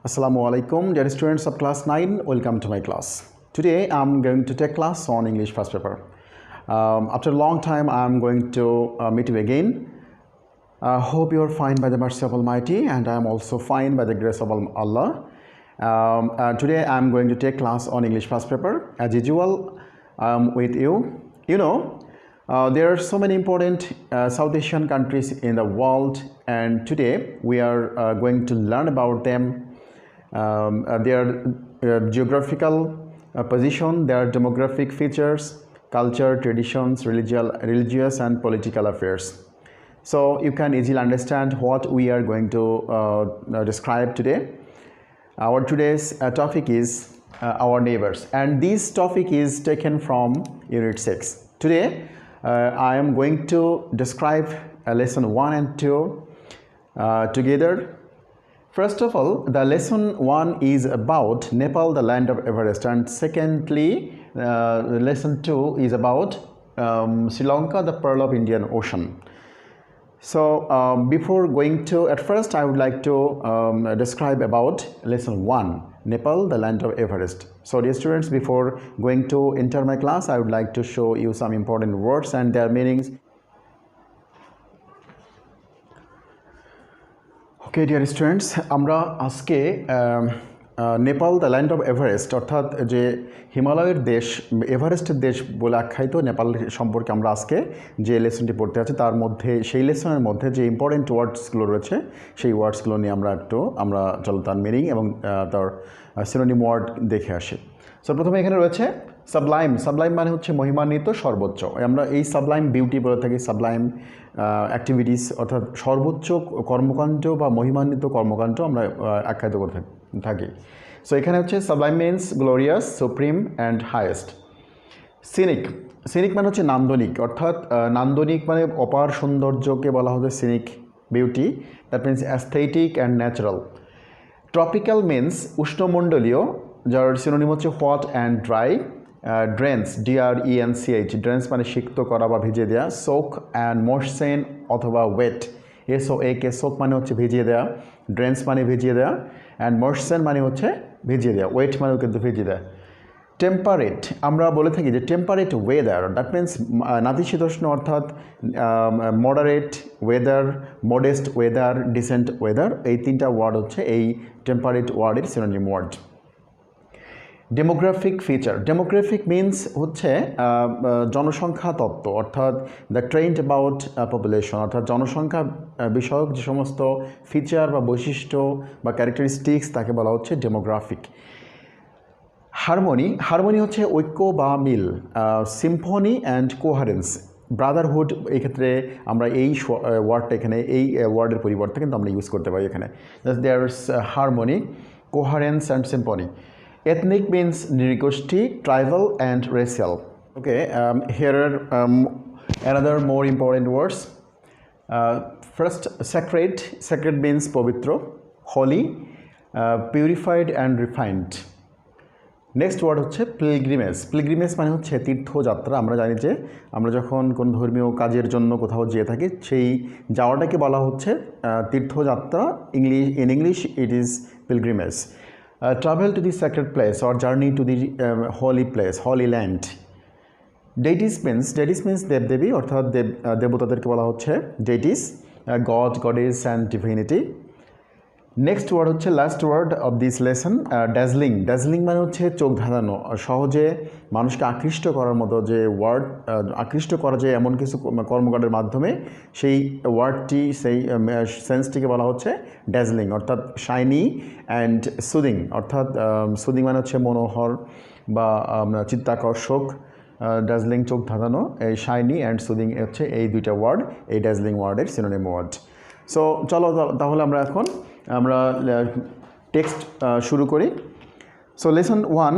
Assalamu alaikum, dear students of class 9, welcome to my class. Today I'm going to take class on English first paper. After a long time I'm going to meet you again. Hope you are fine by the mercy of Almighty, and I am also fine by the grace of Allah. Today I'm going to take class on English first paper. As usual, with you. There are so many important South Asian countries in the world, and today we are going to learn about them. Their geographical position, their demographic features, culture, traditions, religious and political affairs. So you can easily understand what we are going to describe today. Our today's topic is our neighbors, and this topic is taken from Unit 6. Today I am going to describe lesson 1 and 2 together. First of all, the lesson 1 is about Nepal, the land of Everest, and secondly, lesson 2 is about Sri Lanka, the pearl of Indian Ocean. So before going to, at first I would like to describe about lesson 1, Nepal, the land of Everest. So dear students, before going to enter my class, I would like to show you some important words and their meanings. Okay dear students, আমরা আজকে Nepal the land of Everest অর্থাৎ যে হিমালয়ের দেশ, এভারেস্টের দেশ বলে আখ্যায়িত নেপাল সম্পর্কে আমরা আজকে যে লেসনটি পড়তে আছি তার মধ্যে, সেই লেসনের মধ্যে যে ইম্পর্টেন্ট ওয়ার্ডসগুলো রয়েছে সেই ওয়ার্ডসগুলো নিয়ে আমরা চলো তার মিনিং এবং তার সিনোনিম ওয়ার্ড দেখে আসি। সো প্রথমে এখানে রয়েছে সাবলাইম। সাবলাইম মানে হচ্ছে মহিমান্বিত, সর্বোচ্চ। আমরা এই সাবলাইম বিউটি বলে থাকি, সাবলাইম অ্যাক্টিভিটিস অর্থাৎ সর্বোচ্চ কর্মকাণ্ড বা মহিমান্বিত কর্মকাণ্ড আমরা আখ্যায়িত করে থাকি। সো এখানে হচ্ছে Sublime means glorious, supreme and highest. Scenic, scenic মানে হচ্ছে নান্দনিক, অর্থাৎ নান্দনিক মানে অপার সৌন্দর্যকে বলা হচ্ছে scenic beauty, that means aesthetic and natural. Tropical means উষ্ণমণ্ডলীয়, যার সিনোনিম হচ্ছে hot and dry. Drains, DRENCH, drains মানে সিক্ত করা বা ভিজিয়ে দেওয়া। সোক অ্যান্ড ময়েশ্চার অথবা ওয়েট, SOAK, সোক মানে হচ্ছে ভিজিয়ে দেওয়া, ড্রেন্স মানে ভিজিয়ে দেওয়া, অ্যান্ড ময়েশ্চার মানে হচ্ছে ভিজিয়ে দেওয়া, ওয়েট মানেও কিন্তু ভিজিয়ে দেওয়া। টেম্পারেট, আমরা বলে থাকি যে টেম্পারেট ওয়েদার, দ্যাট মিনস নাতিশীতোষ্ণ অর্থাৎ moderate weather, modest weather, decent weather, এই তিনটা ওয়ার্ড হচ্ছে এই টেম্পারেট ওয়ার্ডের synonym word. Demographic feature, demographic means হচ্ছে জনসংখ্যা তত্ত্ব, অর্থাৎ দ্য ট্রেন্ড অ্যাবাউট পপুলেশন, অর্থাৎ জনসংখ্যা বিষয়ক যে সমস্ত ফিচার বা বৈশিষ্ট্য বা ক্যারেক্টারিস্টিক্স তাকে বলা হচ্ছে ডেমোগ্রাফিক। হারমোনি, হারমোনি হচ্ছে ঐক্য বা মিল। সিম্ফনি অ্যান্ড কোহারেন্স, ব্রাদারহুড, এই ক্ষেত্রে আমরা এই ওয়ার্ডটা এখানে এই ওয়ার্ডের পরিবর্তে কিন্তু আমরা ইউজ করতে পারি এখানে। There is harmony, coherence and symphony. Ethnic means nirgoshti, tribal and racial. Okay, here are another more important words. First, sacred. Sacred means pavitro, holy, purified and refined. Next word হচ্ছে pilgrimage. Pilgrimage মানে হচ্ছে তীর্থযাত্রা। আমরা জানি যে আমরা যখন কোন ধর্মীয় কাজের জন্য কোথাও যেয়ে থাকি, সেই যাওয়াটাকে বলা হচ্ছে তীর্থযাত্রা। In English it is pilgrimage. Travel to the sacred place or journey to the holy place, holy land. Deities means দেবদেবী, অর্থাৎ দেবতাদেরকে বলা হচ্ছে deities, God, goddess and divinity. Next word হচ্ছে last word of this lesson, dazzling. Dazzling মানে হচ্ছে চোখ ধাঁধানো, সহজে মানুষকে আকৃষ্ট করার মতো যে ওয়ার্ড, আকৃষ্ট করা যায় এমন কিছু কর্মকাণ্ডের মাধ্যমে সেই ওয়ার্ডটি, সেই সেন্সটিকে বলা হচ্ছে ড্যাজলিং, অর্থাৎ শাইনি অ্যান্ড সুদিং, অর্থাৎ সুদিং মানে হচ্ছে মনোহর বা চিত্তাকর্ষক, ড্যাজলিং চোখ ধাঁধানো, এই শাইনি অ্যান্ড সুদিং হচ্ছে এই দুইটা ওয়ার্ড এই ড্যাজলিং ওয়ার্ডের সিনোনিম ওয়ার্ড। সো চলো তাহলে আমরা টেক্সট শুরু করি। So lesson 1,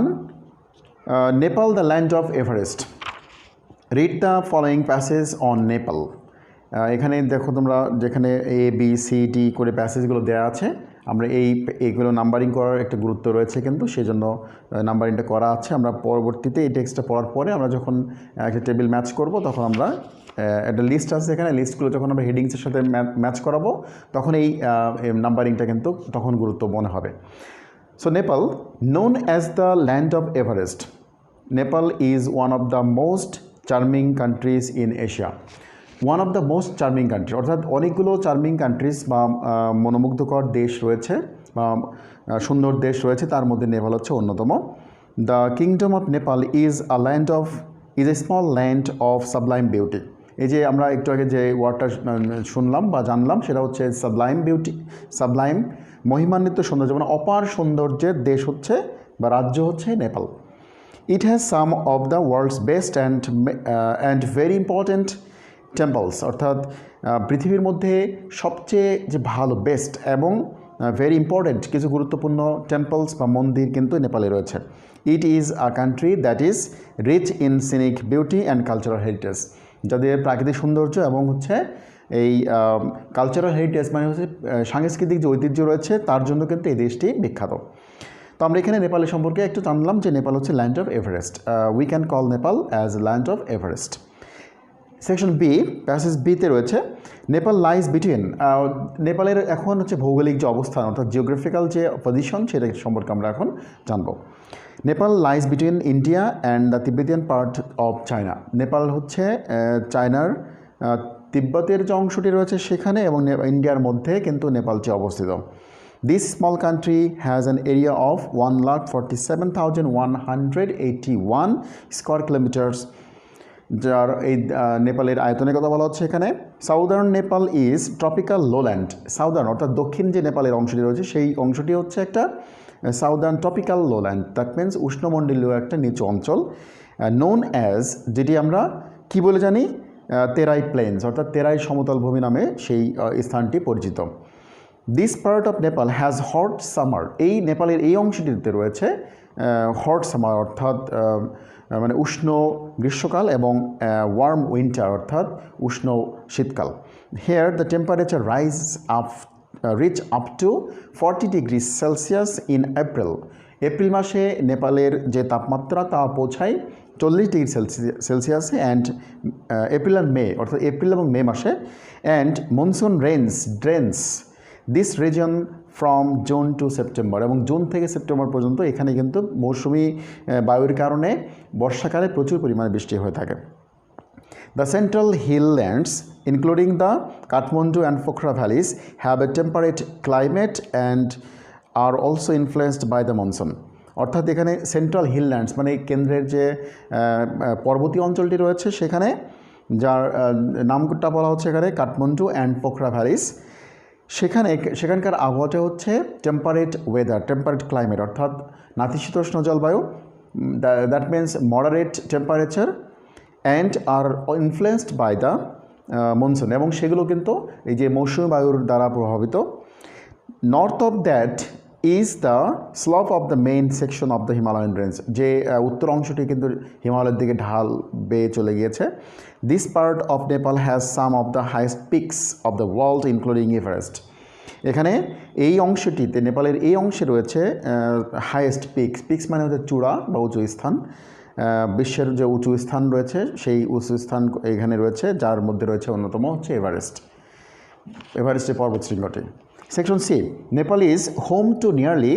Nepal the land of Everest. Read the following passage on Nepal. এখানে দেখো তোমরা, যেখানে A, B, C, D করে প্যাসেজগুলো দেওয়া আছে, আমরা এইগুলো নাম্বারিং করার একটা গুরুত্ব রয়েছে, কিন্তু সেজন্য নাম্বারিংটা করা আছে। আমরা পরবর্তীতে এই টেক্সটটা পড়ার পরে আমরা যখন একটা টেবিল ম্যাচ করব, তখন আমরা একটা লিস্ট আছে এখানে, লিস্টগুলো যখন আমরা হেডিংসের সাথে ম্যাচ করাবো, তখন এই নাম্বারিংটা কিন্তু তখন গুরুত্বপূর্ণ হবে। So Nepal, known as the land of Everest, Nepal is one of the most charming countries in Asia. One of the most charming country, অর্থাৎ অনেকগুলো চার্মিং কান্ট্রিজ বা মনোমুগ্ধকর দেশ রয়েছে বা সুন্দর দেশ রয়েছে, তার মধ্যে নেপাল হচ্ছে অন্যতম। The kingdom of Nepal is a small land of Sublime beauty. এই যে আমরা একটু আগে যে ওয়ার্ডটা শুনলাম বা জানলাম, সেটা হচ্ছে সাবলাইম বিউটি, সাবলাইম মহিমান্বিত সৌন্দর্য, মানে অপার সৌন্দর্যের দেশ হচ্ছে বা রাজ্য হচ্ছে Nepal. It has some of the world's best and very important temples, অর্থাৎ পৃথিবীর মধ্যে সবচেয়ে যে ভালো বেস্ট এবং ভেরি ইম্পর্ট্যান্ট কিছু গুরুত্বপূর্ণ টেম্পলস বা মন্দির কিন্তু নেপালে রয়েছে। It is a country that is rich in scenic beauty and cultural heritage, যাদের প্রাকৃতিক সৌন্দর্য এবং হচ্ছে এই কালচারাল হেরিটেজ মানে হচ্ছে সাংস্কৃতিক যে ঐতিহ্য রয়েছে, তার জন্য কিন্তু এই দেশটি বিখ্যাত। তো আমরা এখানে নেপালের সম্পর্কে একটু জানলাম যে নেপাল হচ্ছে land of Everest. We can call Nepal as land of Everest. Section B, passage বিতে রয়েছে নেপাল লাইজ বিটুইন। নেপালের এখন হচ্ছে ভৌগোলিক যে অবস্থান, অর্থাৎ জিওগ্রাফিক্যাল যে পজিশন, সেটা সম্পর্কে আমরা এখন জানবো। Nepal lies between India and the Tibetan part of China. Nepal হচ্ছে চায়নার তিব্বতের যে অংশটি রয়েছে সেখানে এবং ইন্ডিয়ার মধ্যে কিন্তু নেপালটি অবস্থিত। This small country has an area of 1,47,181 square kilometres, যার এই নেপালের আয়তনের কথা বলা হচ্ছে এখানে। Southern Nepal is tropical lowland. Southern অর্থাৎ দক্ষিণ যে নেপালের অংশটি রয়েছে, সেই অংশটি হচ্ছে একটা southern tropical lowland, that means উষ্ণমণ্ডলীয় একটা নিচু অঞ্চল। নোন অ্যাজ, যেটি আমরা কি বলে জানি, তেরাই প্লেন্স, অর্থাৎ তেরাই সমতল ভূমি নামে সেই স্থানটি পরিচিত। This part of Nepal has hot summer. এই নেপালের এই অংশটিতে রয়েছে হট সামার, অর্থাৎ মানে উষ্ণ গ্রীষ্মকাল এবং ওয়ার্ম উইন্টার, অর্থাৎ উষ্ণ শীতকাল। Here the temperature reach up to 40 degree Celsius in April. April মাসে নেপালের যে তাপমাত্রা তা পৌঁছায় 40 ডিগ্রি সেলসিয়াসে, অ্যান্ড এপ্রিল অ্যান্ড মে, অর্থাৎ এপ্রিল এবং মে মাসে। And monsoon drains this reason from June to September, এবং জুন থেকে সেপ্টেম্বর পর্যন্ত এখানে কিন্তু মৌসুমি বায়ুর কারণে বর্ষাকালে প্রচুর পরিমাণে বৃষ্টি হয়ে থাকে। The central hill lands including the Kathmandu and Pokhara valleys have a temperate climate and are also influenced by the monsoon. অর্থাৎ এখানে সেন্ট্রাল হিলল্যান্ডস মানে কেন্দ্রের যে পর্বতীয় অঞ্চলটি রয়েছে, সেখানে যার নামটা বলা হচ্ছে এখানে কাঠমান্ডু অ্যান্ড পোখরা ভ্যালিস, সেখানকার আবহাওয়াটা হচ্ছে টেম্পারেট ওয়েদার, টেম্পারেট ক্লাইমেট, অর্থাৎ নাতিশীতোষ্ণ জলবায়ু, that means moderate temperature and are influenced by the monsoon, এবং সেগুলো কিন্তু এই যে মৌসুমী বায়ুর দ্বারা প্রভাবিত। North of that is the slope of the main section of the Himalayan range, যে উত্তর অংশটি কিন্তু হিমালয়ের দিকে ঢাল বেয়ে চলে গিয়েছে। This part of Nepal has some of the highest peaks of the world including Everest. এখানে এই অংশটিতে, নেপালের এই অংশে রয়েছে হাইয়েস্ট পিকস মানে হচ্ছে চূড়া বা উঁচু স্থান। বিশ্বের যে উঁচু স্থান রয়েছে, সেই উঁচু স্থান এখানে রয়েছে, যার মধ্যে রয়েছে অন্যতম হচ্ছে এভারেস্টের পর্বতশৃঙ্গটি। Section C, Nepal is home to nearly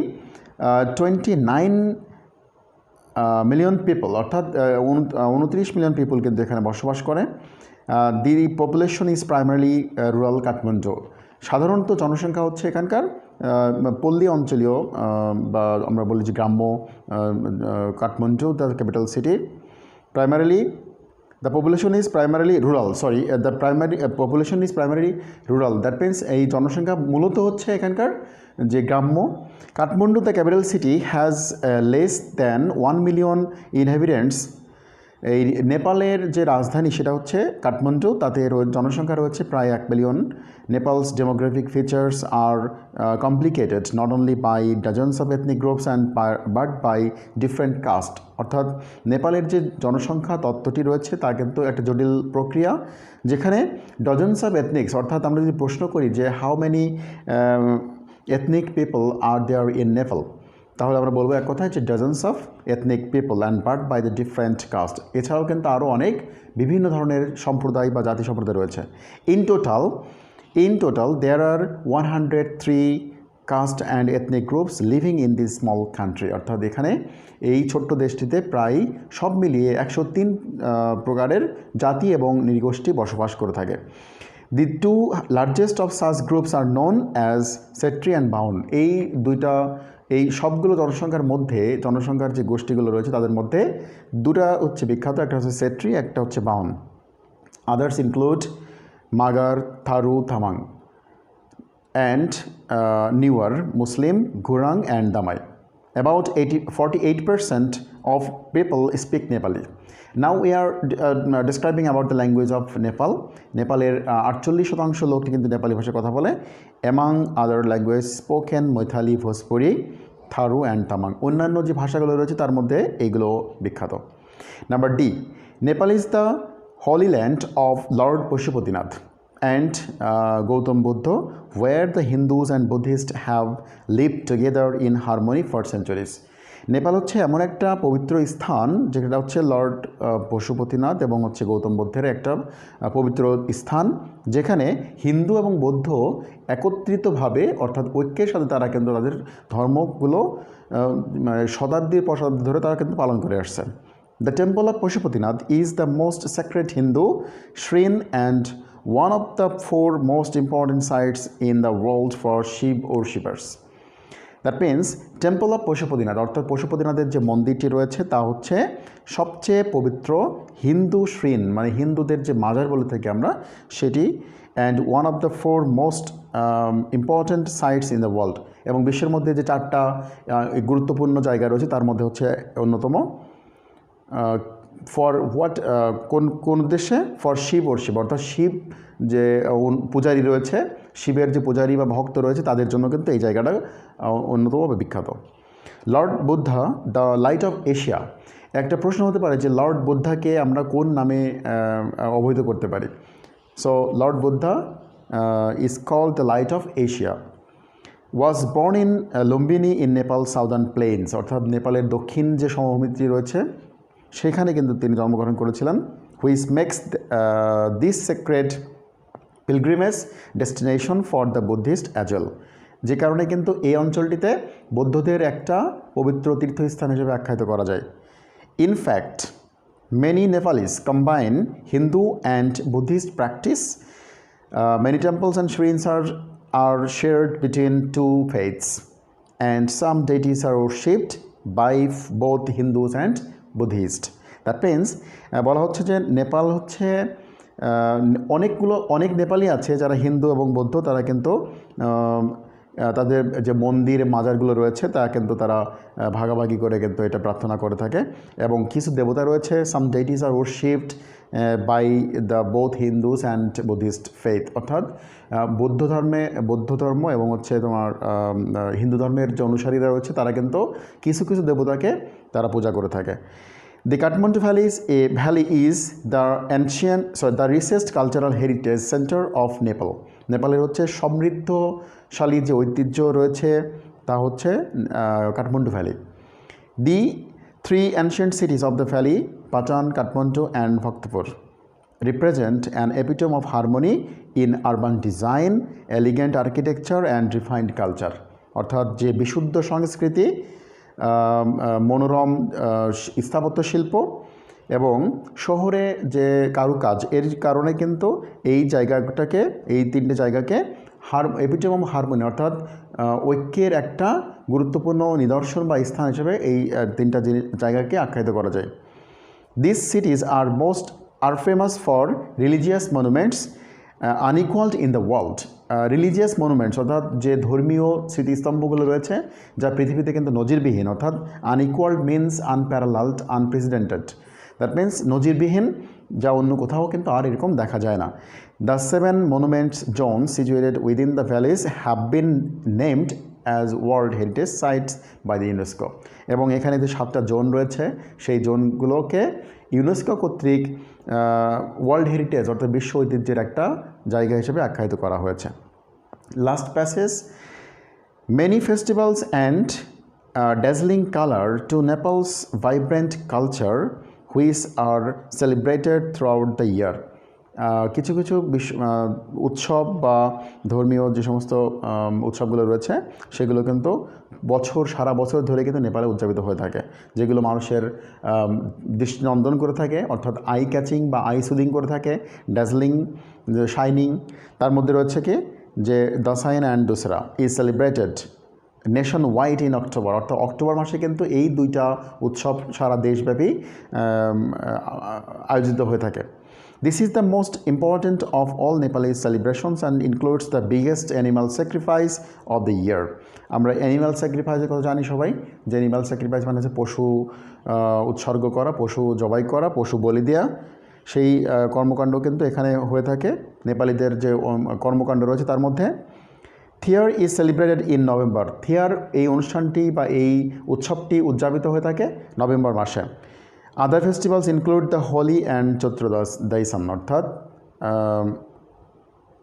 29 million people, অর্থাৎ 29 মিলিয়ন পিপল কিন্তু এখানে বসবাস করে। The population is primarily rural Kathmandu. সাধারণত জনসংখ্যা হচ্ছে এখানকার পল্লী অঞ্চলীয় বা আমরা বলি যে গ্রাম্য Kathmandu, the capital city. Primarily the population is primarily rural, population is primarily rural, that means এই জনসংখ্যা মূলত হচ্ছে এখানকার যে গ্রাম্য। Kathmandu the capital city has less than 1 million inhabitants. এই নেপালের যে রাজধানী সেটা হচ্ছে কাঠমান্ডু, তাতে জনসংখ্যা রয়েছে প্রায় 1 million. Nepal's demographic features are complicated not only by dozens of ethnic groups and but by different caste, অর্থাৎ নেপালের যে জনসংখ্যা তত্ত্বটি রয়েছে তা কিন্তু একটা জটিল প্রক্রিয়া, যেখানে ডজনস অফ এথনিক্স, অর্থাৎ আমরা যদি প্রশ্ন করি যে how many ethnic people are there in Nepal? তাহলে আমরা বলবো এক কথায় যে dozens of ethnic people and but by the different caste. এছাড়াও কিন্তু আরও অনেক বিভিন্ন ধরনের সম্প্রদায় বা জাতি সম্প্রদায় রয়েছে। In total there are 103 caste and ethnic groups living in this small country. অর্থাৎ এখানে এই ছোট্ট দেশটিতে প্রায় সব মিলিয়ে 103 প্রকারের জাতি এবং নৃগোষ্ঠী বসবাস করে থাকে। The two largest of such groups are known as Setri and Baun. এই সবগুলো জনসংখ্যার যে গোষ্ঠীগুলো রয়েছে তাদের মধ্যে দুটা হচ্ছে বিখ্যাত, একটা হচ্ছে সেট্রি, একটা হচ্ছে বাউন। Others include Magar, Tharu, Thamang and newer Muslim, Gurang and Damai. About 48% of people speak Nepali. Now we are describing about the language of Nepal. নেপালের 48% লোক কিন্তু নেপালি ভাষায় কথা বলে। Among other languages spoken Maithili, Bhojpuri, Tharu and Tamang. অন্যান্য যে ভাষাগুলো রয়েছে তার মধ্যে এইগুলো বিখ্যাত। Number D. Nepal is the holy land of Lord Pashupatinath and Gautam Buddha, where the Hindus and Buddhists have lived together in harmony for centuries. Nepal হচ্ছে এমন একটা পবিত্র স্থান যেটা হচ্ছে লর্ড পশুপতিনাথ এবং হচ্ছে গৌতম বুদ্ধের একটা পবিত্র স্থান, যেখানে হিন্দু এবং বৌদ্ধ একত্রিতভাবে অর্থাৎ ঐক্যের সাথে তারা কিন্তু তাদের ধর্মগুলো শতাব্দীর পর শতাব্দী ধরে তারা কিন্তু পালন করে আসছে। The temple of Pashupatinath is the most sacred Hindu shrine and one of the 4 most important sites in the world for Shiv worshippers. That means temple of Pashupatinath অর্থাৎ পশুপতিনাথের যে মন্দিরটি রয়েছে তা হচ্ছে সবচেয়ে পবিত্র হিন্দু শ্রীন, মানে হিন্দুদের যে মাজার বলে থাকি আমরা সেটি, and one of the 4 most important sites in the world, এবং বিশ্বের মধ্যে যে 4টা গুরুত্বপূর্ণ জায়গা রয়েছে তার মধ্যে হচ্ছে অন্যতম। ফর হোয়াট কোন উদ্দেশ্যে? ফর শিব ওরশিপ, অর্থাৎ শিব যে পূজারী রয়েছে, শিবের যে পূজারী বা ভক্ত রয়েছে তাদের জন্য কিন্তু এই জায়গাটা অন্যতমভাবে বিখ্যাত। Lord Buddha the light of Asia. একটা প্রশ্ন হতে পারে যে লর্ড বুদ্ধাকে আমরা কোন নামে অবহিত করতে পারি? So Lord Buddha is called the light of Asia. Was born in Lumbini in Nepal southern plains, অর্থাৎ নেপালের দক্ষিণ যে সমভূমিটি রয়েছে সেখানে কিন্তু তিনি জন্মগ্রহণ করেছিলেন। Which makes this sacred pilgrimage destination for the Buddhist as well, যে কারণে কিন্তু এই অঞ্চলটিতে বৌদ্ধদের একটা পবিত্র তীর্থস্থান হিসেবে আখ্যায়িত করা যায়। In fact many Nepalis combine Hindu and Buddhist practice. Many temples and shrines are shared between 2 faiths and some deities are worshipped by both Hindus and Buddhists. That means বলা হচ্ছে যে নেপাল হচ্ছে অনেক নেপালি আছে যারা হিন্দু এবং বৌদ্ধ, তারা কিন্তু তাদের যে মন্দির মাজারগুলো রয়েছে তা কিন্তু তারা ভাগাভাগি করে কিন্তু এটা প্রার্থনা করে থাকে, এবং কিছু দেবতা রয়েছে, some deities are worshipped by the both Hindus and Buddhist faith, অর্থাৎ বৌদ্ধ ধর্ম এবং হচ্ছে তোমার হিন্দু ধর্মের যে অনুসারীরা রয়েছে তারা কিন্তু কিছু দেবতাকে তারা পূজা করে থাকে। The Kathmandu Valley is the richest cultural heritage center of Nepal. নেপালের হচ্ছে সমৃদ্ধশালী যে ঐতিহ্য রয়েছে তা হচ্ছে Kathmandu valley. The 3 ancient cities of the valley, Patan, Kathmandu and Bhaktapur, represent an epitome of harmony in urban design, elegant architecture and refined culture. অর্থাৎ যে বিশুদ্ধ সংস্কৃতি, মনোরম স্থাপত্য শিল্প এবং শহরে যে কারুকাজ, এর কারণে কিন্তু এই জায়গাটাকে, এই 3টে জায়গাকে এপিটম অফ হারমোনি অর্থাৎ ঐক্যের একটা গুরুত্বপূর্ণ নিদর্শন বা স্থান হিসেবে এই 3টা জায়গাকে আখ্যায়িত করা যায়। This cities are famous for religious monuments unequalled in the world. Religious monuments অর্থাৎ যে ধর্মীয় স্মৃতিস্তম্ভগুলো রয়েছে যা পৃথিবীতে কিন্তু নজিরবিহীন, অর্থাৎ আনইকুয়ালড মিনস আনপ্যারালালড, আনপ্রেসিডেন্টেড। দ্যাট মিনস নজিরবিহীন, যা অন্য কোথাও কিন্তু আর এরকম দেখা যায় না। The 7 monuments zone situated within the valleys have been named as world heritage sites by the UNESCO, এবং এখানে যে 7টা জোন রয়েছে সেই জোনগুলোকে ইউনেস্কো কর্তৃক ওয়ার্ল্ড হেরিটেজ অর্থাৎ বিশ্ব ঐতিহ্যের একটা জায়গা হিসেবে আখ্যায়িত করা হয়েছে। Last passage, Many festivals and dazzling color to Nepal's vibrant culture, which are celebrated throughout the year. কিছু কিছু উৎসব বা ধর্মীয় যে সমস্ত উৎসবগুলো রয়েছে সেগুলো কিন্তু সারা বছর ধরে কিন্তু নেপালে উদযাপিত হয়ে থাকে, যেগুলো মানুষের দৃষ্টিনন্দন করে থাকে, অর্থাৎ আই ক্যাচিং বা আই সুদিং করে থাকে, ড্যাজলিং, শাইনিং। তার মধ্যে রয়েছে কি যে দাসাইন অ্যান্ড দোসরা is celebrated nation wide in October, অর্থাৎ অক্টোবর মাসে কিন্তু এই দুইটা উৎসব সারা দেশব্যাপী আয়োজিত হয়ে থাকে। This is the most important of all Nepalese celebrations and includes the biggest animal sacrifice of the year. আমরা অ্যানিম্যাল স্যাক্রিফাইসের কথা জানি সবাই, যে অ্যানিম্যাল স্যাক্রিফাইস মানে হচ্ছে পশু উৎসর্গ করা, পশু জবাই করা, পশু বলি দেওয়া। সেই কর্মকাণ্ড কিন্তু এখানে হয়ে থাকে। নেপালিদের যে কর্মকাণ্ড রয়েছে তার মধ্যে থিয়ার ইজ সেলিব্রেটেড ইন নভেম্বর। থিয়ার এই অনুষ্ঠানটি বা এই উৎসবটি উদযাপিত হয়ে থাকে নভেম্বর মাসে। Other festivals include the Holi and Chaitra Dashain, অর্থাৎ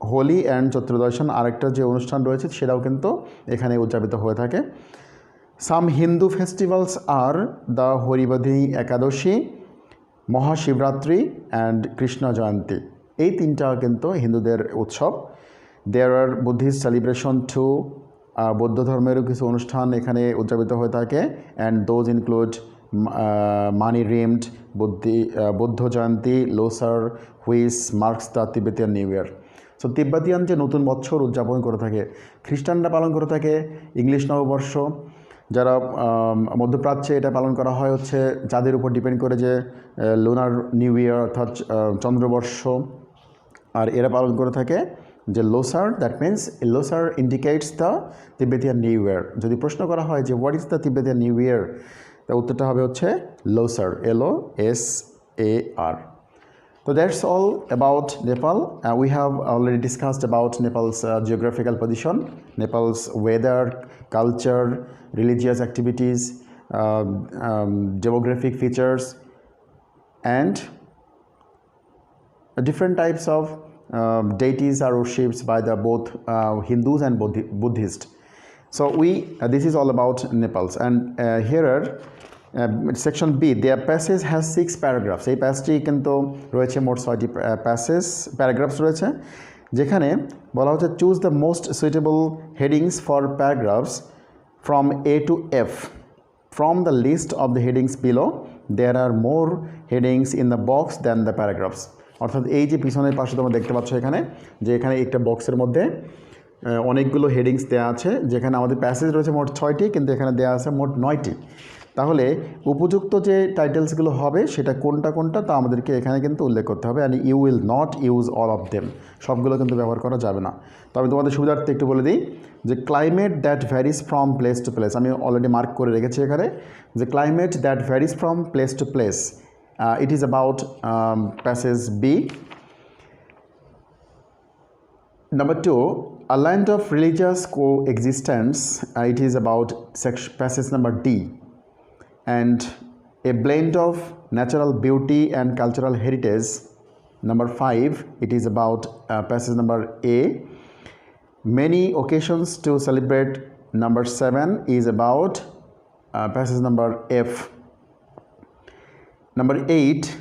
হোলি অ্যান্ড চৈত্রদশান আরেকটা যে অনুষ্ঠান রয়েছে সেটাও কিন্তু এখানে উদযাপিত হয়ে থাকে। Some Hindu festivals are the Haribodhini Ekadashi, Mahashivratri and Krishna Jayanti. এই তিনটা কিন্তু হিন্দুদের উৎসব। There are Buddhist celebration too, বৌদ্ধ ধর্মেরও কিছু অনুষ্ঠান এখানে উদযাপিত হয়ে থাকে। And those include many rimmed Buddha Jayanti, Losar, which marks the Tibetan New Year. So Tibetan যে নতুন বৎসর উদযাপন করে থাকে, খ্রিস্টানরা পালন করে থাকে ইংলিশ নববর্ষ। যারা মধ্যপ্রাচ্যে এটা পালন করা হয় হচ্ছে যাদের উপর ডিপেন্ড করে যে লুনার নিউ ইয়ার অর্থাৎ চন্দ্রবর্ষ, আর এরা পালন করে থাকে যে Losar. That means Losar indicates the Tibetan New ইয়ার। যদি প্রশ্ন করা হয় যে what is the Tibetan New ইয়ার, তা উত্তরটা হবে হচ্ছে Losar, LOSAR. So that's all about Nepal. We have already discussed about Nepal's geographical position, Nepal's weather, culture, religious activities, demographic features, and different types of deities are worshipped by the both Hindus and Buddhists. So this is all about Nepal, and here are section B, there passage has 6 paragraphs. এই প্যাসটি কিন্তু রয়েছে মোট 6টি paragraphs রয়েছে, যেখানে বলা হচ্ছে choose the most suitable headings for paragraphs from A to F. From the list of the headings below there are more headings in the box than the paragraphs. অর্থাৎ এই যে পিছনের পাশে তোমরা দেখতে পাচ্ছ এখানে, যে এখানে একটা বক্সের মধ্যে অনেকগুলো হেডিংস দেওয়া আছে, যেখানে আমাদের প্যাসেজ রয়েছে মোট 6টি, কিন্তু এখানে দেওয়া আছে মোট 9টি। তাহলে উপযুক্ত যে টাইটেলসগুলো হবে সেটা কোনটা কোনটা তা আমাদেরকে এখানে কিন্তু উল্লেখ করতে হবে। And you will not use all of them, সবগুলো কিন্তু ব্যবহার করা যাবে না। তো আমি তোমাদের সুবিধার্থে একটু বলে দিই যে climate that varies from place to place, আমি অলরেডি মার্ক করে রেখেছি এখানে, যে climate that varies from place to place, it is about passage B. Number 2, a land of religious coexistence, it is about passage number D. And a blend of natural beauty and cultural heritage, number 5, it is about passage number A. Many occasions to celebrate, number 7, is about passage number F. Number 8,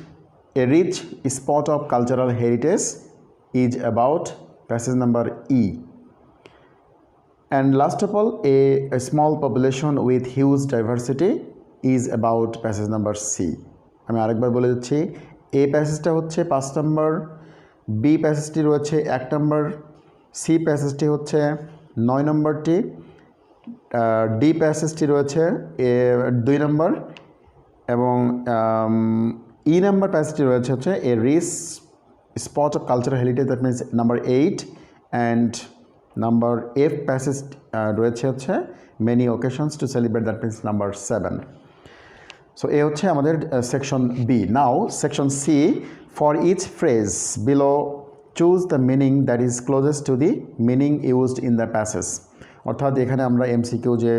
a rich spot of cultural heritage, is about passage number E. And last of all, a small population with huge diversity is about passage number C. আমি আরেকবার বলে দিচ্ছি, A প্যাসেজটা হচ্ছে 5 নম্বর, B প্যাসেজটি রয়েছে 1 নম্বর, C প্যাসেজটি হচ্ছে 9 নম্বরটি, D প্যাসেজটি রয়েছে 2 নম্বর, এবং E নম্বর প্যাসেজটি রয়েছে হচ্ছে a rich spot of cultural heritage, that means number 8, and number F passage রয়েছে হচ্ছে many occasions to celebrate, that means number 7. So এই হচ্ছে আমাদের section B. Now section C, for each phrase below choose the meaning that is closest to the meaning used in the passage. অর্থাৎ এখানে আমরা MCQ যে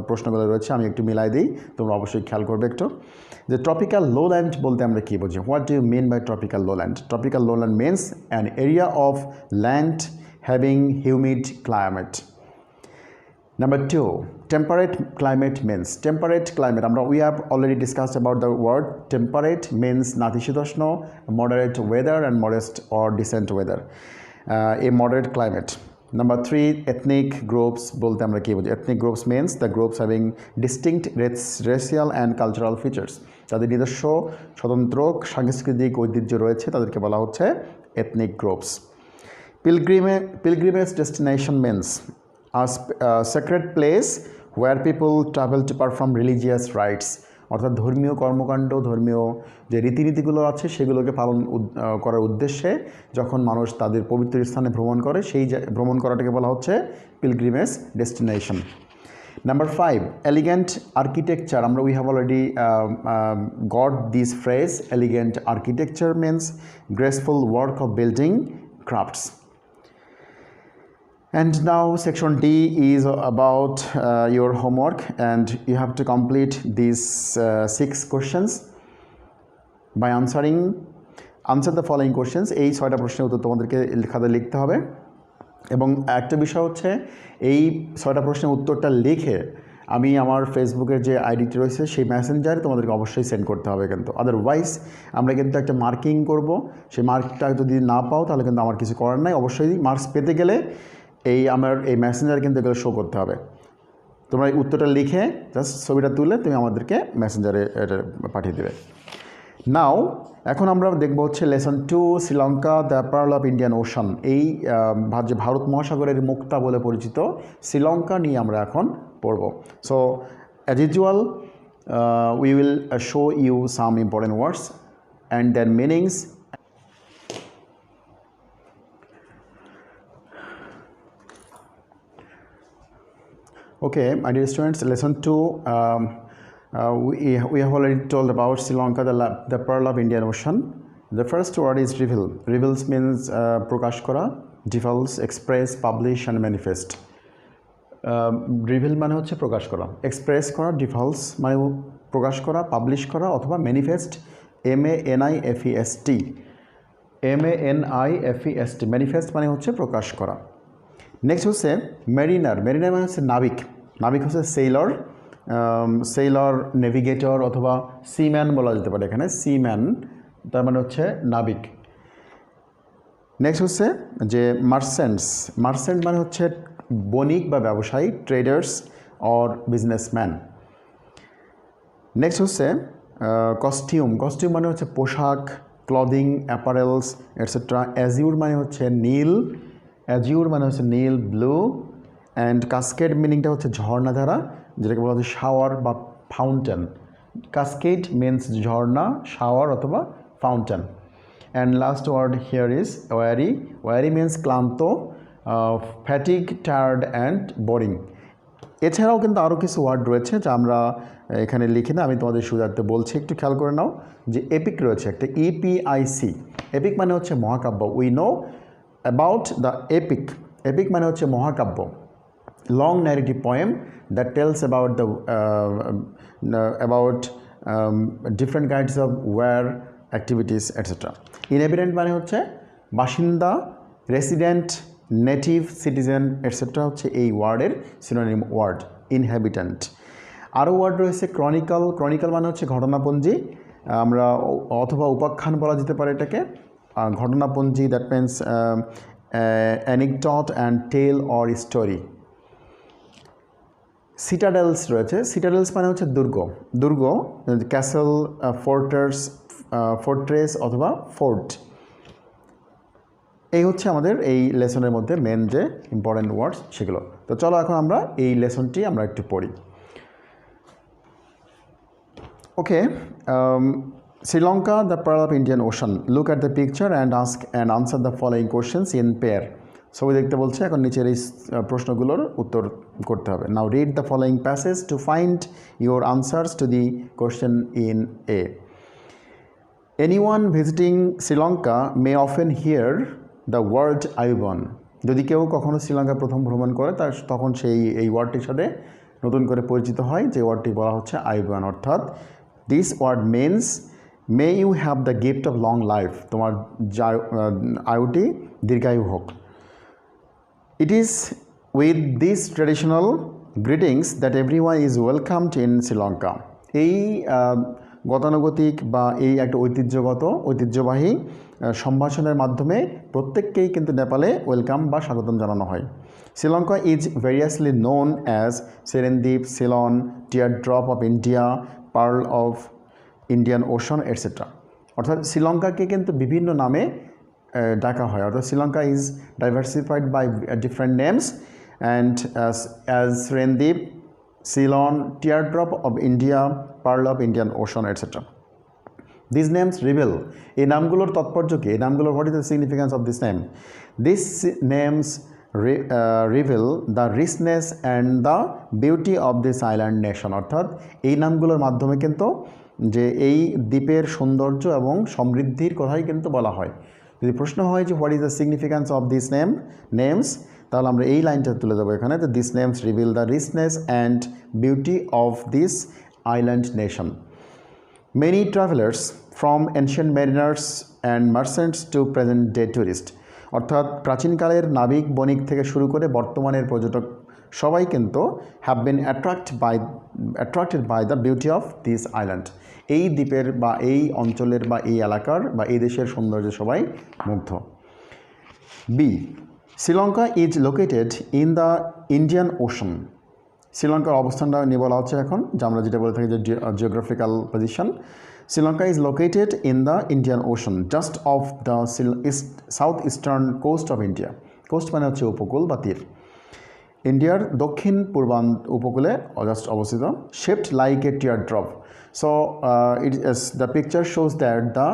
প্রশ্নগুলো রয়েছে আমি একটু মিলাই দিই, তোমরা অবশ্যই খেয়াল করবে একটু, যে ট্রপিক্যাল লোল্যান্ড বলতে আমরা কী বুঝি। What do you mean by tropical lowland? Tropical lowland means an area of land having humid climate. Number 2, temperate climate means. Temperate climate, we have already discussed about the word. Temperate means নাতিশীতোষ্ণ, moderate weather and modest or decent weather. A moderate climate. Number 3, ethnic groups বলতে আমরা কি বুঝি? Ethnic groups means the groups having distinct racial and cultural features. তাদের নিজস্ব স্বতন্ত্র সাংস্কৃতিক ঐতিহ্য রয়েছে, তাদেরকে বলা হচ্ছে ethnic groups. Pilgrimage destination means a sacred place where people travel to perform religious rites. অর্থাৎ ধর্মীয় কর্মকাণ্ড, ধর্মীয় যে রীতিনীতিগুলো আছে সেগুলোকে পালন করার উদ্দেশ্যে যখন মানুষ তাদের পবিত্র স্থানে ভ্রমণ করে, সেই ভ্রমণ করাটাকে বলা হচ্ছে pilgrimage destination. Number 5, elegant architecture. We have already got this phrase. Elegant architecture means graceful work of building crafts. And now section D is about your homework, and you have to complete these 6 questions by answer the following questions. এই 6টা প্রশ্নের উত্তর তোমাদেরকে খাতা লিখতে হবে, এবং একটা বিষয় হচ্ছে এই 6টা প্রশ্নের উত্তরটা লিখে আমি আমার ফেসবুকের যে আইডিটি রয়েছে সেই মেসেঞ্জারে তোমাদেরকে অবশ্যই সেন্ড করতে হবে, কিন্তু আদারওয়াইজ আমরা কিন্তু একটা মার্কিং করব। সেই মার্কটা যদি না পাও তাহলে কিন্তু আমার কিছু করার নাই। অবশ্যই মার্কস পেতে গেলে আমার এই মেসেঞ্জারে কিন্তু এগুলো শো করতে হবে। তোমরা এই উত্তরটা লিখে জাস্ট ছবিটা তুলে তুমি আমাদেরকে মেসেঞ্জারে এটা পাঠিয়ে দেবে। নাও এখন আমরা দেখব হচ্ছে lesson 2, Sri Lanka the pearl of Indian ocean. এই যে ভারত মহাসাগরের মুক্তা বলে পরিচিত শ্রীলঙ্কা নিয়ে আমরা এখন পড়ব। So as usual we will show you some important words and their meanings. Okay, my dear students, lesson 2, we have already told about Sri Lanka, the pearl of Indian Ocean. The first word is reveal. Reveals means prakash kora, divulge, express, publish and manifest. Reveal মানে হচ্ছে প্রকাশ করা, express করা, ডিভালস মানে প্রকাশ করা, publish করা অথবা manifest, MANIFEST, MANIFEST, manifest মানে হচ্ছে প্রকাশ করা। নেক্সট হচ্ছে মেরিনার। মেরিনার মানে হচ্ছে নাবিক। নাবিক হচ্ছে সেইলর, নেভিগেটর অথবা সিম্যান বলা যেতে পারে এখানে। সিম্যান তার মানে হচ্ছে নাবিক। নেক্সট হচ্ছে যে মার্চেন্টস। মার্চেন্ট মানে হচ্ছে বণিক বা ব্যবসায়ী, ট্রেডার্স অর বিজনেসম্যান। নেক্সট হচ্ছে কস্টিউম। কস্টিউম মানে হচ্ছে পোশাক, ক্লদিং, অ্যাপারেলস এটসেট্রা। অ্যাজিউর মানে হচ্ছে নীল, অ্যাজিউর মানে হচ্ছে নীল, ব্লু। অ্যান্ড কাস্কেড মিনিংটা হচ্ছে ঝর্ণাধারা, যেটাকে বলা হচ্ছে শাওয়ার বা ফাউন্টেন। কাস্কেড মিনস ঝর্ণা, শাওয়ার অথবা fountain. And last word here is weary. Weary means ক্লান্ত, ফ্যাটিক, টায়ার্ড অ্যান্ড বোরিং। এছাড়াও কিন্তু আরও কিছু ওয়ার্ড রয়েছে যা আমরা এখানে লিখি না, আমি তোমাদের সুবিধার্থে বলছি, একটু খেয়াল করে নাও। যে এপিক রয়েছে একটা, EPIC। এপিক মানে হচ্ছে মহাকাব্য। We know about the epic. Epic মানে হচ্ছে মহাকাব্য, long narrative poem that tells about different kinds of war, activities etcetera. Inhabitant মানে হচ্ছে বাসিন্দা, রেসিডেন্ট, নেটিভ, সিটিজেন এটসেট্রা হচ্ছে এই ওয়ার্ডের সিনোনিম ওয়ার্ড, ইনহ্যাবিটেন্ট। আরও ওয়ার্ড রয়েছে ক্রনিকল। ক্রনিকল মানে হচ্ছে ঘটনাপঞ্জি, আমরা অথবা উপাখ্যান বলা যেতে পারে এটাকে। ঘটনাপঞ্জি, that means anecdote and tale or story. Citadels রয়েছে। সিটাডেলস মানে হচ্ছে দুর্গ। দুর্গ, ক্যাসেল, ফোর্ট্রেস অথবা ফোর্ট। এই হচ্ছে আমাদের এই লেসনের মধ্যে মেন যে ইম্পর্টেন্ট ওয়ার্ডস সেগুলো। তো চলো এখন আমরা এই লেসনটি আমরা একটু পড়ি। ওকে, Sri Lanka, the pearl of Indian Ocean. Look at the picture and ask and answer the following questions in pair. ছবি দেখতে বলছে, এখন নিচের এই প্রশ্নগুলোর উত্তর করতে হবে। Now read the following passage to find your answers to the question in A. Anyone visiting Sri Lanka may often hear the word Ayuban. যদি কেউ কখনো শ্রীলঙ্কা প্রথম ভ্রমণ করে তখন সেই এই ওয়ার্ডটির সাথে নতুন করে পরিচিত হয়, যে ওয়ার্ডটি বলা হচ্ছে আয়ুবান। অর্থাৎ this word means may you have the gift of long life, তোমার আয়ুটি দীর্ঘায়ু হোক। It is with this traditional greetings that everyone is welcomed in Sri Lanka. এই গতানুগতিক বা এই একটা ঐতিহ্যবাহী সম্ভাষণের মাধ্যমে প্রত্যেককেই কিন্তু নেপালে ওয়েলকাম বা স্বাগতম জানানো হয়। Sri Lanka is variously known as Serendib, Ceylon, tear drop of India, pearl of Indian Ocean etcetera. অর্থাৎ শ্রীলঙ্কাকে কিন্তু বিভিন্ন নামে ডাকা হয়। অর্থাৎ Sri Lanka is diversified by different names and as Serendib, Ceylon, tear drop of India, pearl of Indian Ocean etcetera. This names reveal, এই নামগুলোর তাৎপর্য কী? এই নামগুলোর what is the significance of this name? This names reveal the richness and the beauty of this island nation. অর্থাৎ এই নামগুলোর মাধ্যমে কিন্তু যে এই দ্বীপের সৌন্দর্য এবং সমৃদ্ধির কথাই কিন্তু বলা হয়। যদি প্রশ্ন হয় যে what is the significance of this names, তাহলে আমরা এই লাইনটা তুলে দেবো এখানে, যে this names reveal the richness and beauty of this island nation. Many travellers from ancient mariners and merchants to present day tourist. অর্থাৎ প্রাচীনকালের নাবিক বণিক থেকে শুরু করে বর্তমানের পর্যটক সবাই কিন্তু have been attracted by the beauty of this island. এই দ্বীপের বা এই অঞ্চলের বা এই এলাকার বা এই দেশের সৌন্দর্যে সবাই মুগ্ধ। B, Sri Lanka is located in the Indian ocean. শ্রীলঙ্কার অবস্থানটা নিয়ে বলা হচ্ছে এখন, যে আমরা যেটা বলে থাকি যে geographical position. Sri Lanka is located in the Indian ocean just of the south eastern coast of India. Coast মানে হচ্ছে উপকূল বা তীর। ইন্ডিয়ার দক্ষিণ পূর্বাঞ্চল উপকূলে জাস্ট অবস্থিত। Shaped like a tear drop. So the picture shows that the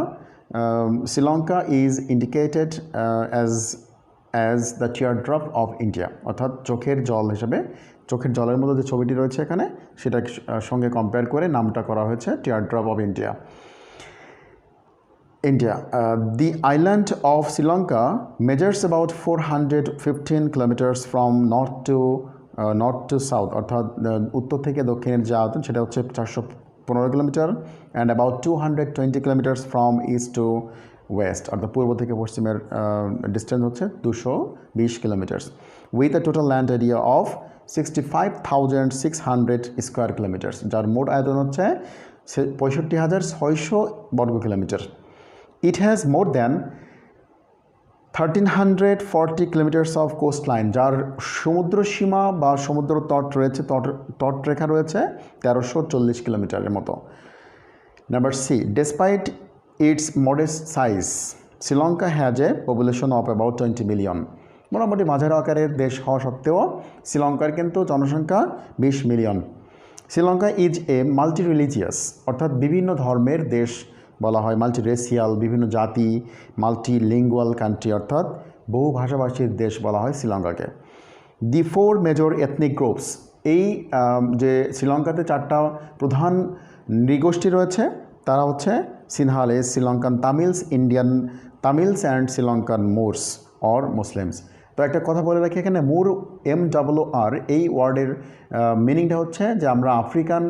Sri Lanka is indicated as the tear drop of India. অর্থাৎ চোখের জল হিসেবে, চোখের জলের মধ্যে যে ছবিটি রয়েছে এখানে সেটার সঙ্গে কম্পেয়ার করে নামটা করা হয়েছে tear drop of India. The island of Sri Lanka measures about 415 kilometers from north to south, অর্থাৎ উত্তর থেকে দক্ষিণের যে আয়তন সেটা হচ্ছে 415 kilometre, and about 220 kilometres from east two West, অর্থাৎ পূর্ব থেকে পশ্চিমের ডিস্টেন্স হচ্ছে 220 kilometres, with a total land area of 65,600 square kilometres, যার মোট আয়তন হচ্ছে 65,600 বর্গ kilometre. It has more than 1,340 kilometers of coastline, যার সমুদ্র সীমা বা সমুদ্র তট রয়েছে, তটরেখা রয়েছে 1340 কিলোমিটারের মতো। Number C, despite its modest size, Sri Lanka has a population of about 20 million. মোটামুটি মাঝারি আকারের দেশ হওয়া সত্ত্বেও শ্রীলঙ্কার কিন্তু জনসংখ্যা 20 million. Sri Lanka is a multi religious, অর্থাৎ বিভিন্ন ধর্মের দেশ বলা হয়, মাল্টি রেসিয়াল, বিভিন্ন জাতি, মাল্টি লিঙ্গুয়াল কান্ট্রি, অর্থাৎ বহু ভাষাভাষীর দেশ বলা হয় শ্রীলঙ্কাকে। দি 4 মেজর এথনিক গ্রুপস, এই যে শ্রীলঙ্কাতে 4টা প্রধান নৃগোষ্ঠী রয়েছে, তারা হচ্ছে Sinhalese, Sri Lankan Tamils, Indian Tamils and Sri Lankan Moors or Muslims. তো একটা কথা বলে রাখি এখানে, মুর MWR এই ওয়ার্ডের মিনিংটা হচ্ছে যে আমরা আফ্রিকান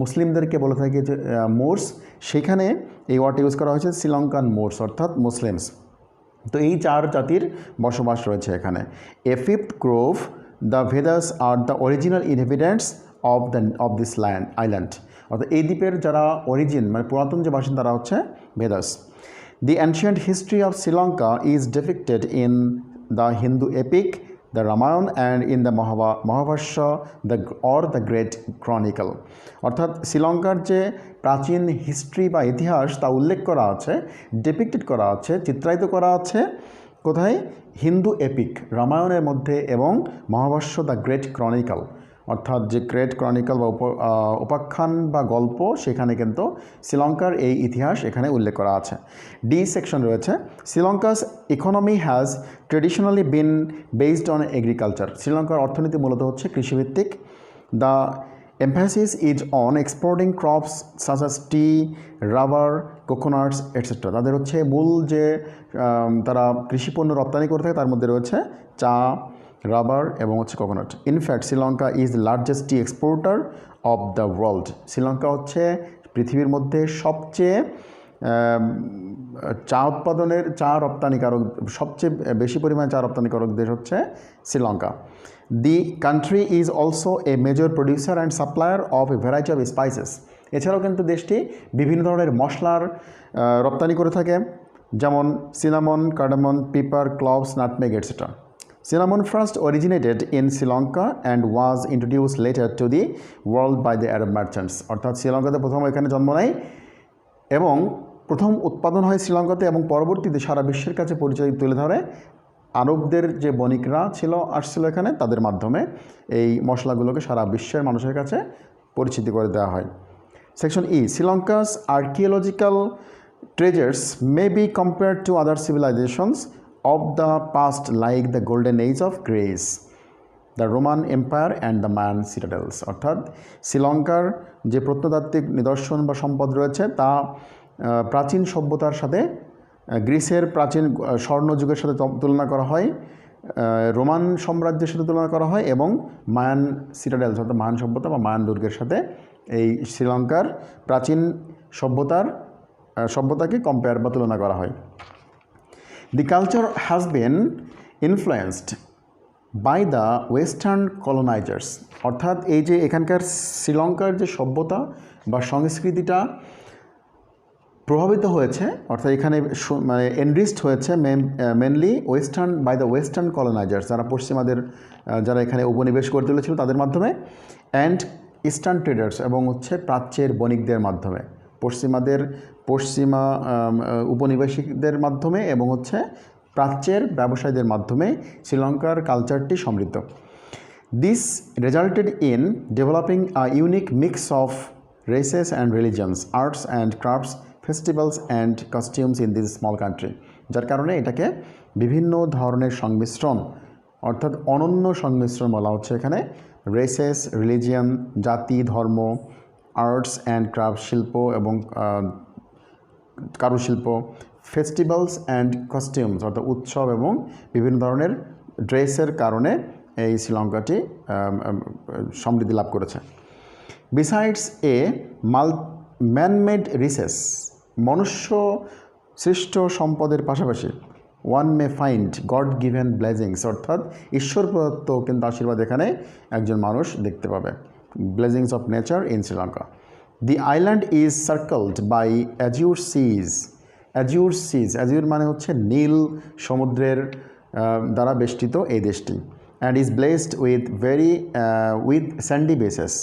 মুসলিমদেরকে বলে থাকি যে মোর্স, সেখানে এই ওয়ার্ডটা ইউজ করা হয়েছে শ্রীলঙ্কান মোর্স অর্থাৎ মুসলিমস। তো এই 4 জাতির বসবাস রয়েছে এখানে। A fifth group, the Veddas are the original inhabitants of this island, অর্থাৎ এই দ্বীপের যারা অরিজিন মানে পুরাতন যে বাসিন্দা তারা হচ্ছে Vedas. The ancient history of Sri Lanka is depicted in the Hindu epic, the Ramayana, and in the Mahabharata or the Great Chronicle. অর্থাৎ শ্রীলঙ্কার যে প্রাচীন হিস্ট্রি বা ইতিহাস তা উল্লেখ করা আছে, ডিপিক্টেড করা আছে, চিত্রায়িত করা আছে কোথায়? হিন্দু এপিক রামায়ণের মধ্যে এবং মহাভাষ্য দ্য গ্রেট ক্রনিক্যাল, অর্থাৎ যে গ্রেট ক্রনিক্যাল বা উপাখ্যান বা গল্প, সেখানে কিন্তু শ্রীলঙ্কার এই ইতিহাস এখানে উল্লেখ করা আছে। ডি সেকশন রয়েছে, Sri Lanka's economy has traditionally been based on agriculture. শ্রীলঙ্কার অর্থনীতি মূলত হচ্ছে কৃষিভিত্তিক। The emphasis is on exporting crops such as tea, rubber, coconuts, etc. তাদের হচ্ছে মূল যে তারা কৃষিপণ্য রপ্তানি করে থাকে তার মধ্যে রয়েছে চা, রাবার এবং হচ্ছে coconut. In fact Sri Lanka is the largest T exporter of the world. Sri Lanka হচ্ছে পৃথিবীর মধ্যে সবচেয়ে চা রপ্তানিকারক সবচেয়ে বেশি পরিমাণে চা রপ্তানিকারক দেশ হচ্ছে Sri Lanka. The country is also a major producer and supplier of A variety of spices. এছাড়াও কিন্তু দেশটি বিভিন্ন ধরনের মশলার রপ্তানি করে থাকে, যেমন cinnamon, cardamom, pepper, cloves, nutmeg etcetera. Cinnamon first originated in Sri Lanka and was introduced later to the world by the Arab merchants. অর্থাৎ শ্রীলঙ্কাতে প্রথম এখানে জন্ম নেয় এবং প্রথম উৎপাদন হয় শ্রীলঙ্কাতে এবং পরবর্তীতে সারা বিশ্বের কাছে পরিচয় তুলে ধরে আরবদের যে বণিকরা আসছিল এখানে, তাদের মাধ্যমে এই মশলাগুলোকে সারা বিশ্বের মানুষের কাছে পরিচিতি করে দেওয়া হয়। Section E, শ্রীলঙ্কাস archaeological treasures may be compared to other civilizations of the past like the golden age of Greece, the Roman Empire and the Mayan citadels. অর্থাৎ শ্রীলঙ্কার যে প্রত্নতাত্ত্বিক নিদর্শন বা সম্পদ রয়েছে তা প্রাচীন সভ্যতার সাথে গ্রিসের প্রাচীন স্বর্ণযুগের সাথে তুলনা করা হয়, রোমান সাম্রাজ্যের সাথে তুলনা করা হয় এবং মায়ান সিটাডেলস অর্থাৎ মায়ান সভ্যতা বা মায়ান দুর্গের সাথে এই শ্রীলঙ্কার প্রাচীন সভ্যতাকে কম্পেয়ার বা তুলনা করা হয়। The culture has been influenced by the western colonizers. অর্থাৎ এই যে এখানকার শ্রীলঙ্কার যে সভ্যতা বা সংস্কৃতিটা প্রভাবিত হয়েছে, অর্থাৎ এখানে মানে এনরিচড হয়েছে মেনলি বাই দ্য ওয়েস্টার্ন কলোনাইজার্স, যারা এখানে উপনিবেশ গড়ে তুলেছিল তাদের মাধ্যমে, অ্যান্ড ইস্টার্ন ট্রেডার্স এবং হচ্ছে প্রাচ্যের বণিকদের মাধ্যমে, পশ্চিমা উপনিবেশিকদের মাধ্যমে এবং হচ্ছে প্রাচ্যের ব্যবসায়ীদের মাধ্যমে শ্রীলঙ্কার কালচারটি সমৃদ্ধ। This resulted in developing a unique mix of races and religions, arts and crafts, festivals and costumes in this small country, যার কারণে এটাকে বিভিন্ন ধরনের সংমিশ্রণ অর্থাৎ অনন্য সংমিশ্রণ বলা হচ্ছে এখানে। রেসেস, রিলিজিয়ন, জাতি, ধর্ম, আর্টস অ্যান্ড ক্রাফট, শিল্প এবং কারুশিল্প, ফেস্টিভ্যালস অ্যান্ড কস্টিউমস অর্থাৎ উৎসব এবং বিভিন্ন ধরনের ড্রেসের কারণে এই শ্রীলঙ্কাটি সমৃদ্ধি লাভ করেছে। বিসাইডস এ ম্যানমেড রিসেস, মনুষ্য সৃষ্ট সম্পদের পাশাপাশি ওয়ান মে ফাইন্ড গড গিভেন ব্লেসিংস, অর্থাৎ ঈশ্বর প্রদত্ত কিন্তু আশীর্বাদ এখানে একজন মানুষ দেখতে পাবে। Blessings of nature in Sri Lanka. The island is circled by azure seas. Azure মানে হচ্ছে নীল সমুদ্রের দ্বারা বেষ্টিত এই দেশটি। And is blessed with sandy beaches,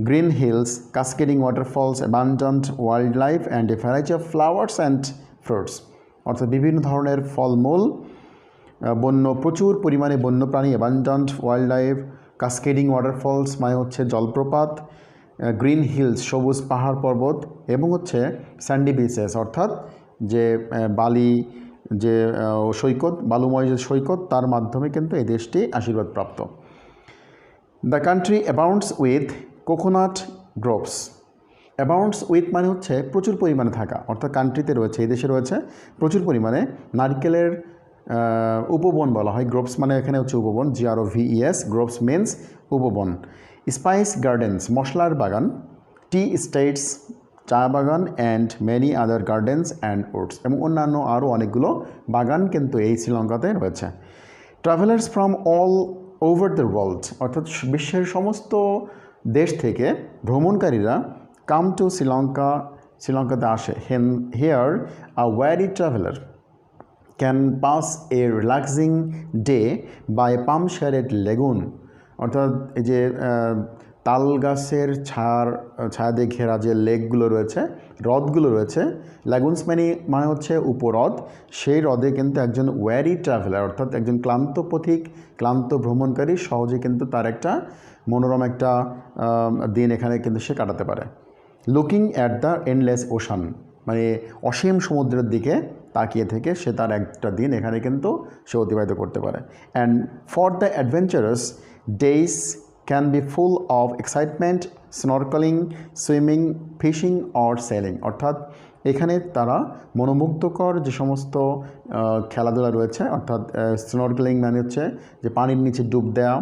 green hills, cascading waterfalls, abundant wildlife and a variety of flowers and fruits, অর্থাৎ বিভিন্ন ধরনের ফলমূল, প্রচুর পরিমাণে বন্যপ্রাণী, abundant wildlife, cascading waterfalls মানে হচ্ছে জলপ্রপাত, গ্রিন হিলস সবুজ পাহাড় পর্বত এবং হচ্ছে স্যান্ডি বিচেস অর্থাৎ যে বালুময় যে সৈকত, তার মাধ্যমে কিন্তু এই দেশটি আশীর্বাদপ্রাপ্ত। The country abounds with coconut groves. Abounds with মানে হচ্ছে প্রচুর পরিমাণে থাকা, অর্থাৎ কান্ট্রিতে রয়েছে, এই দেশে রয়েছে প্রচুর পরিমাণে নারকেলের উপবন বলা হয়। গ্রোভস মানে এখানে হচ্ছে উপবন, GROVES, গ্রোভস মিন্স উপবন। স্পাইস গার্ডেন্স, মশলার বাগান। টি স্টেটস, চা বাগান। And many other gardens and Woods, এবং অন্যান্য আরও অনেকগুলো বাগান কিন্তু এই শ্রীলঙ্কাতে রয়েছে। Travellers from all over the world, অর্থাৎ বিশ্বের সমস্ত দেশ থেকে ভ্রমণকারীরা কাম টু শ্রীলঙ্কাতে আসে। Here a weary traveller can pass a relaxing day by palm shaded lagoon, অর্থাৎ এই যে তাল গাছের ছায়া ঘেরা যে লেকগুলো রয়েছে, হ্রদগুলো রয়েছে, ল্যাগুনস মানে হচ্ছে উপহ্রদ, সেই হ্রদে কিন্তু একজন ওয়ারি ট্রাভেলার অর্থাৎ একজন ক্লান্ত পথিক, ক্লান্ত ভ্রমণকারী সহজে কিন্তু তার একটা মনোরম একটা দিন এখানে কিন্তু সে কাটাতে পারে। Looking at the endless ocean, মানে অসীম সমুদ্রের দিকে তাকিয়ে থেকে সে তার একটা দিন এখানে কিন্তু সে অতিবাহিত করতে পারে। And for the adventurous days can be full of excitement, snorkelling, swimming, fishing or sailing, অর্থাৎ এখানে তারা মনোমুগ্ধকর যে সমস্ত খেলাধুলা রয়েছে, অর্থাৎ স্নরকেলিং মানে হচ্ছে যে পানির নিচে ডুব দেওয়া,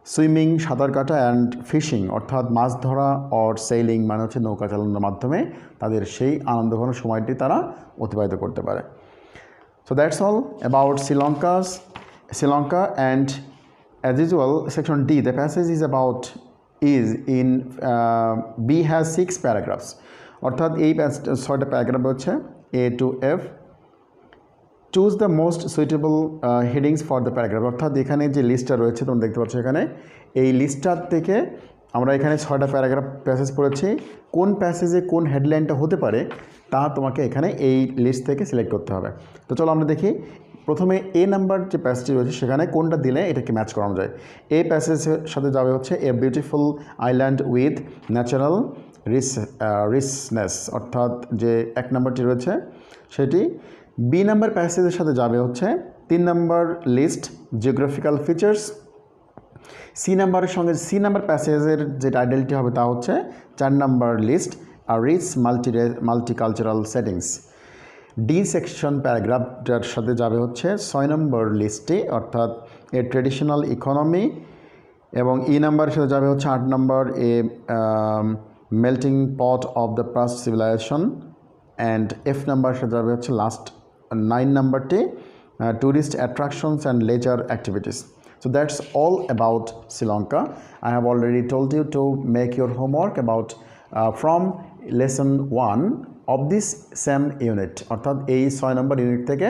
সুইমিং সাঁতার কাটা অ্যান্ড ফিশিং অর্থাৎ মাছ ধরা অর সেইলিং মানে হচ্ছে নৌকা চালানোর মাধ্যমে তাদের সেই আনন্দঘন সময়টি তারা অতিবাহিত করতে পারে। So that's all about Sri Lanka, and as usual, section D, the passage is in B has 6 paragraphs. অর্থাৎ এই 6টা প্যারাগ্রাফ হচ্ছে A to F. Choose the most suitable headings for the paragraph, অর্থাৎ এখানে যে লিস্টটা রয়েছে তোমরা দেখতে পাচ্ছ এখানে এই লিস্টটার থেকে আমরা এখানে 6টা প্যাসেজ পড়েছি, কোন প্যাসেজে কোন হেডলাইনটা হতে পারে তা তোমাকে এখানে এই লিস্ট থেকে সিলেক্ট করতে হবে। তো চলো আমরা দেখি প্রথমে এ নাম্বার যে প্যাসেজটি রয়েছে সেখানে কোনটা দিলে এটাকে ম্যাচ করানো যায়। এ প্যাসেজের সাথে যাবে হচ্ছে a beautiful island with natural richness, অর্থাৎ যে 1 নাম্বারটি রয়েছে সেটি। বি নাম্বার প্যাসেজের সাথে যাবে হচ্ছে 3 number list geographical features. C number প্যাসেজের যে টাইটেলটি হবে তা হচ্ছে 4 নাম্বার লিস্ট আর rich multicultural settings. D section প্যারাগ্রাফটার সাথে যাবে হচ্ছে 6 নম্বর লিস্টে অর্থাৎ এ ট্রেডিশনাল ইকোনমি, এবং ই নাম্বারের সাথে যাবে হচ্ছে 8 নম্বর a melting pot of the past civilization, and F নাম্বারের সাথে যাবে হচ্ছে লাস্ট 9 নম্বরটি tourist attractions and leisure activities. So that's all about Sri Lanka. I have already told you to make your homework about from lesson 1 of this same unit, অর্থাৎ এই 6 নম্বর unit থেকে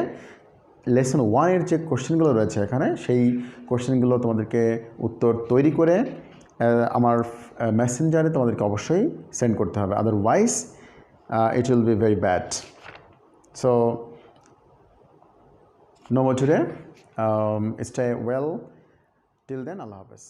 lesson 1 এর যে কোশ্চেনগুলো রয়েছে এখানে সেই কোশ্চেনগুলো তোমাদেরকে উত্তর তৈরি করে আমার মেসেঞ্জারে তোমাদেরকে অবশ্যই সেন্ড করতে হবে, otherwise it will be very bad. So no more today. Stay well. Till then, Allah Hafiz.